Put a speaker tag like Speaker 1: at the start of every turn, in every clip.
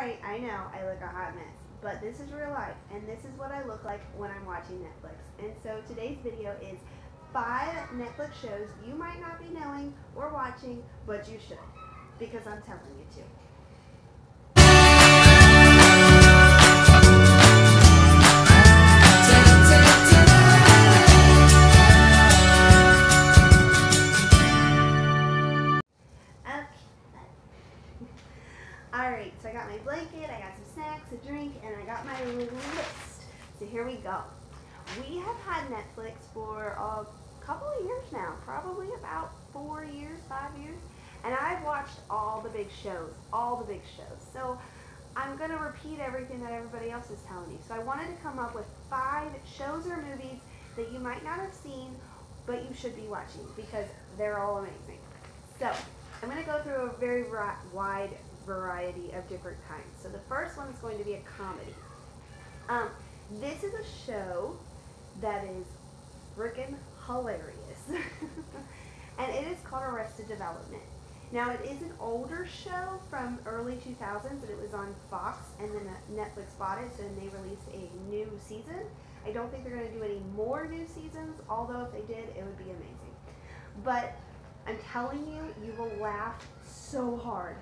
Speaker 1: right, I know I look a hot mess, but this is real life, and this is what I look like when I'm watching Netflix. And so today's video is 5 Netflix shows you might not be knowing or watching, but you should, because I'm telling you to. Alright, so I got my blanket, I got some snacks, a drink, and I got my list. So here we go. We have had Netflix for a couple of years now, probably about 4 years, 5 years, and I've watched all the big shows, So I'm going to repeat everything that everybody else is telling you. So I wanted to come up with 5 shows or movies that you might not have seen, but you should be watching because they're all amazing. So I'm going to go through a very wide variety of different kinds. So the first one is going to be a comedy. This is a show that is freaking hilarious. And it is called Arrested Development. Now it is an older show from early 2000s and it was on Fox, and then Netflix bought it, so then they released a new season. I don't think they're going to do any more new seasons, although if they did, it would be amazing. But I'm telling you, you will laugh so hard.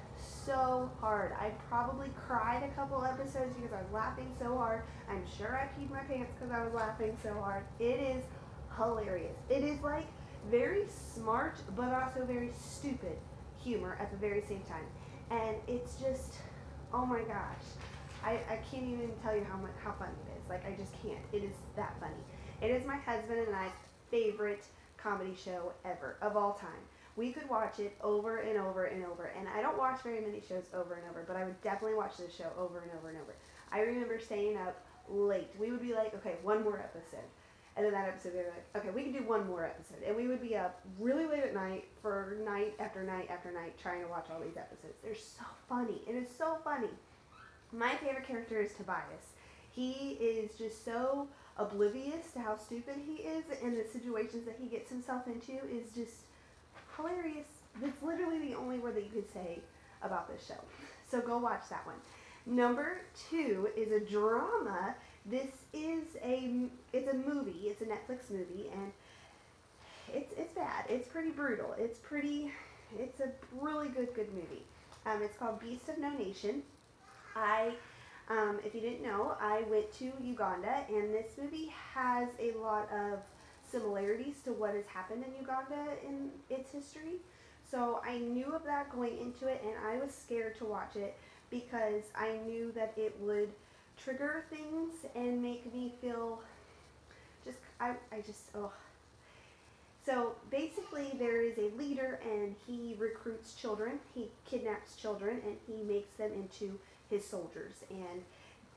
Speaker 1: So hard. I probably cried a couple episodes because I was laughing so hard. I'm sure I peed my pants because I was laughing so hard. It is hilarious. It is like very smart but also very stupid humor at the very same time. And it's just, oh my gosh. I can't even tell you how funny it is. Like, I just can't. It is that funny. It is my husband and I's favorite comedy show ever, of all time. We could watch it over and over and over, and I don't watch very many shows over and over, but I would definitely watch this show over and over and over. I remember staying up late. We would be like, okay, one more episode. And then that episode, we were like, okay, we can do one more episode. And we would be up really late at night for night after night after night trying to watch all these episodes. They're so funny. It is so funny. My favorite character is Tobias. He is just so oblivious to how stupid he is, and the situations that he gets himself into is just hilarious. That's literally the only word that you could say about this show. So go watch that one. Number 2 is a drama. This is it's a movie. It's a Netflix movie, and it's bad. It's pretty brutal. It's a really good movie. It's called Beast of No Nation. If you didn't know, I went to Uganda, and this movie has a lot of similarities to what has happened in Uganda in its history. So I knew of that going into it, and I was scared to watch it because I knew that it would trigger things and make me feel So basically there is a leader, and he recruits children, he kidnaps children, and he makes them into his soldiers. And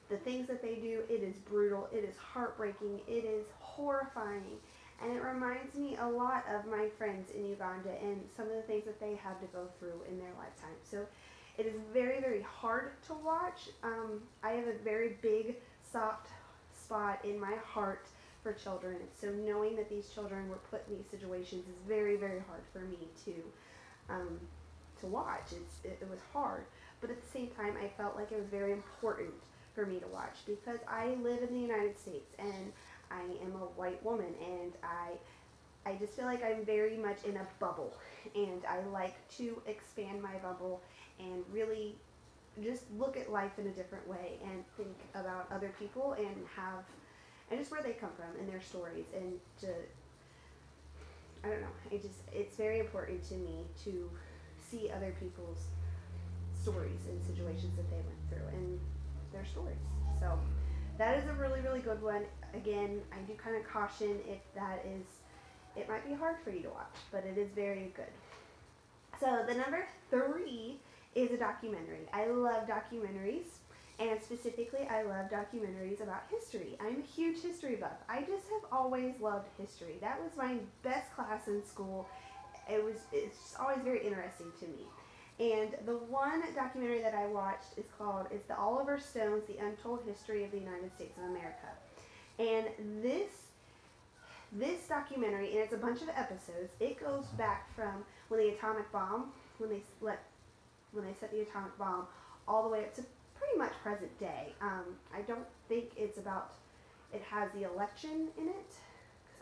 Speaker 1: the things that they do, it is brutal, it is heartbreaking, it is horrifying. And it reminds me a lot of my friends in Uganda and some of the things that they had to go through in their lifetime. So it is very, very hard to watch. I have a very big, soft spot in my heart for children. So knowing that these children were put in these situations is very, very hard for me to watch. It was hard. But at the same time, I felt like it was very important for me to watch because I live in the United States, and I am a white woman, and I just feel like I'm very much in a bubble, and I like to expand my bubble and really just look at life in a different way and think about other people and just where they come from and their stories, and I don't know, it's very important to me to see other people's stories and situations that they went through and their stories. So that is a really, really good one. Again, I do kind of caution if it might be hard for you to watch, but it is very good. So the number 3 is a documentary. I love documentaries, and specifically I love documentaries about history. I'm a huge history buff. I just have always loved history. That was my best class in school. It's just always very interesting to me. And the one documentary that I watched is the Oliver Stone's The Untold History of the United States of America. And this documentary, and it's a bunch of episodes, it goes back from when the atomic bomb, when they set the atomic bomb, all the way up to pretty much present day. I don't think it's about, it has the election in it.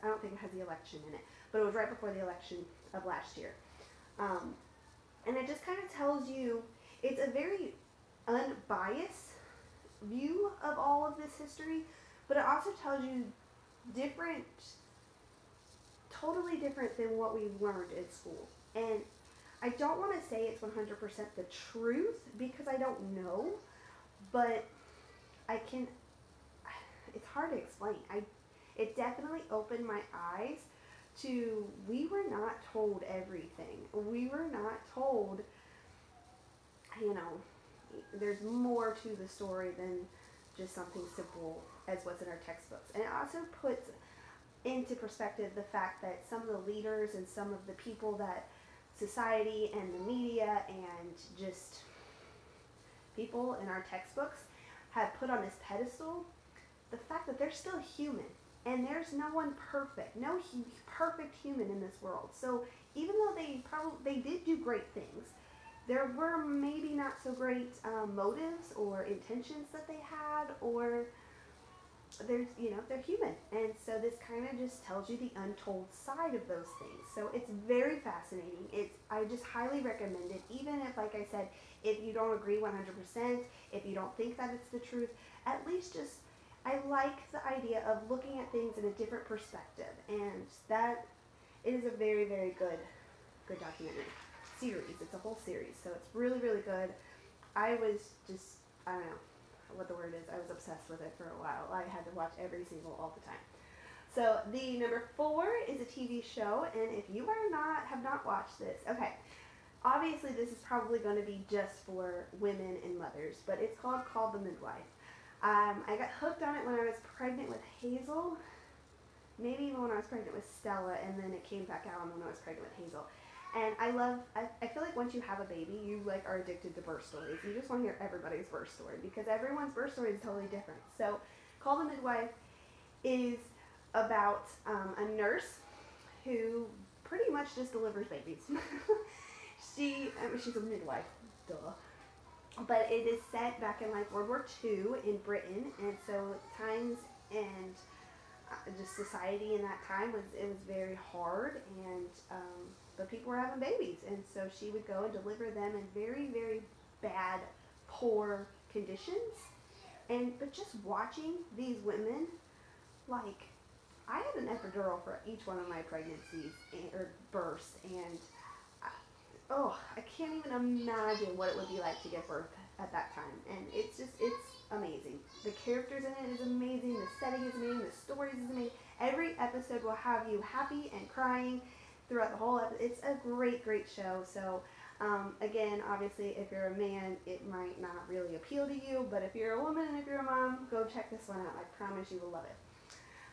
Speaker 1: I don't think it has the election in it, but it was right before the election of last year. And it just kind of tells you, it's a very unbiased view of all of this history, but it also tells you different, totally different than what we've learned in school. And I don't want to say it's 100% the truth because I don't know, but it's hard to explain. It definitely opened my eyes to, we were not told everything. We were not told, there's more to the story than just something simple as what's in our textbooks. And it also puts into perspective the fact that some of the leaders and some of the people that society and the media and just people in our textbooks have put on this pedestal, the fact that they're still human. And there's no one perfect, no perfect human in this world. So even though they did do great things, there were maybe not so great motives or intentions that they had, or they're human. And so this kind of just tells you the untold side of those things. So it's very fascinating. I just highly recommend it, even if, like I said, if you don't agree 100%, if you don't think that it's the truth, at least just, I like the idea of looking at things in a different perspective, and that it is a very, very good documentary series. It's a whole series, so it's really, really good. I was just, I don't know what the word is, I was obsessed with it for a while. I had to watch every single, all the time. So the number 4 is a TV show, and if you have not watched this, okay, obviously this is probably going to be just for women and mothers, but it's called The Midwife. I got hooked on it when I was pregnant with Hazel, maybe even when I was pregnant with Stella, and then it came back out when I was pregnant with Hazel. And I feel like once you have a baby, you are addicted to birth stories. You just want to hear everybody's birth story because everyone's birth story is totally different. So Call the Midwife is about a nurse who pretty much just delivers babies. She's a midwife, duh. But it is set back in like World War II in Britain, and so times and just society in that time was very hard, and but people were having babies, and so she would go and deliver them in very, very bad, poor conditions. But just watching these women, like, I had an epidural for each one of my pregnancies or births, and I can't even imagine what it would be like to give birth at that time. And it's amazing. The characters in it is amazing. The setting is amazing. The stories is amazing. Every episode will have you happy and crying throughout the whole episode. It's a great, great show. So, again, obviously, if you're a man, it might not really appeal to you. But if you're a woman and if you're a mom, go check this one out. I promise you will love it.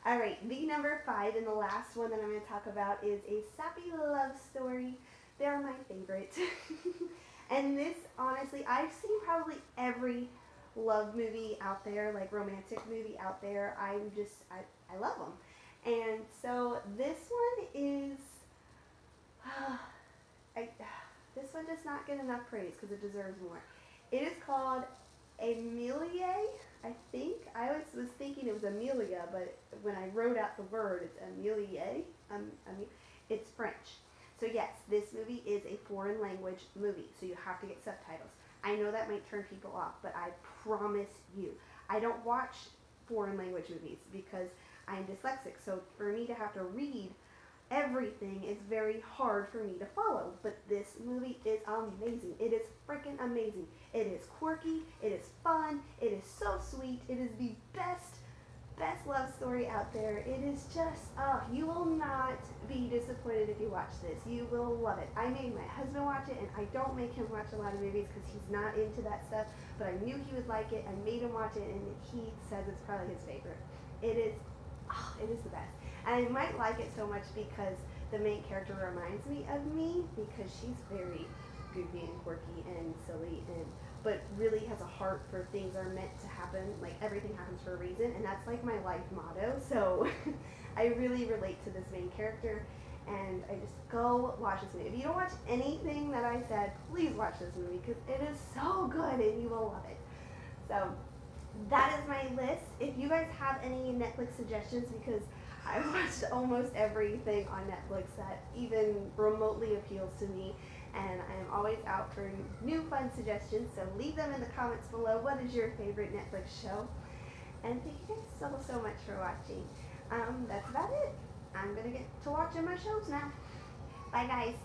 Speaker 1: All right, the number 5 and the last one that I'm going to talk about is a sappy love story. They're my favorite. And this, honestly, I've seen probably every love movie out there, like romantic movie out there. I love them. And so this one is, this one does not get enough praise because it deserves more. It is called Amelie, I think. I was thinking it was Amelia, but when I wrote out the word, it's Amelie. It's French. So yes, this movie is a foreign language movie, so you have to get subtitles. I know that might turn people off, but I promise you, I don't watch foreign language movies because I'm dyslexic, so for me to have to read everything is very hard for me to follow. But this movie is amazing. It is freaking amazing. It is quirky, it is fun, it is so sweet, it is the best love story out there. It is just, you will not be disappointed if you watch this. You will love it. I made my husband watch it, and I don't make him watch a lot of movies because he's not into that stuff, but I knew he would like it. I made him watch it, and he says it's probably his favorite. It is the best. And I might like it so much because the main character reminds me of me because she's very goofy and quirky and silly, but really has a heart for things that are meant to happen. Like, everything happens for a reason, and that's like my life motto. So I really relate to this main character, and I just go watch this movie. If you don't watch anything that I said, please watch this movie because it is so good and you will love it. So that is my list. If you guys have any Netflix suggestions, because I watched almost everything on Netflix that even remotely appeals to me, and I am always out for new fun suggestions, so leave them in the comments below. What is your favorite Netflix show? And thank you guys so much for watching. That's about it. I'm gonna get to watching my shows now. Bye guys.